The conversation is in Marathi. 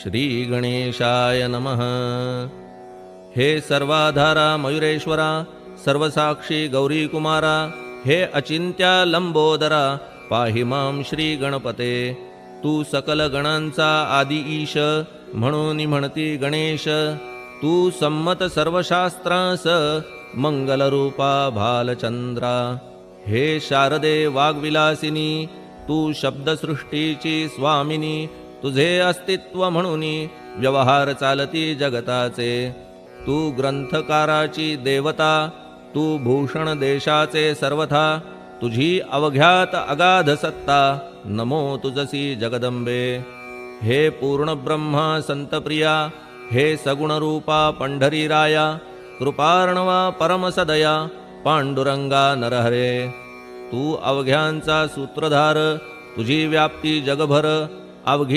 श्री गणेशाय नमः। हे सर्वाधारा मयुरेश्वरा, सर्वसाक्षी गौरी कुमारा, हे अचिंत्या लंबोदरा, पाहि मां श्री गणपते। तू सकल गणांचा आदी ईश, म्हणून म्हणती गणेश। तू संमत सर्वशास्त्रांस, मंगलरूपा भालचंद्रा। हे शारदे वाग्विलासिनी, तू शब्दसृष्टीची स्वामिनी। तुझे अस्तित्व म्हणून व्यवहार चालती जगताचे। तू ग्रंथकाराची देवता, तू भूषण देशाचे सर्वथा। तुझी अवघ्यात अगाध सत्ता, नमो तुझसी जगदंबे। हे पूर्ण ब्रह्मा संतप्रिया, हे सगुणरूपा पंढरीराया। कृपार्णवा परमसदया, पांडुरंगा नरहरे। तू अवघ्यांचा सूत्रधार, तुझी व्याप्ती जगभर। अवघी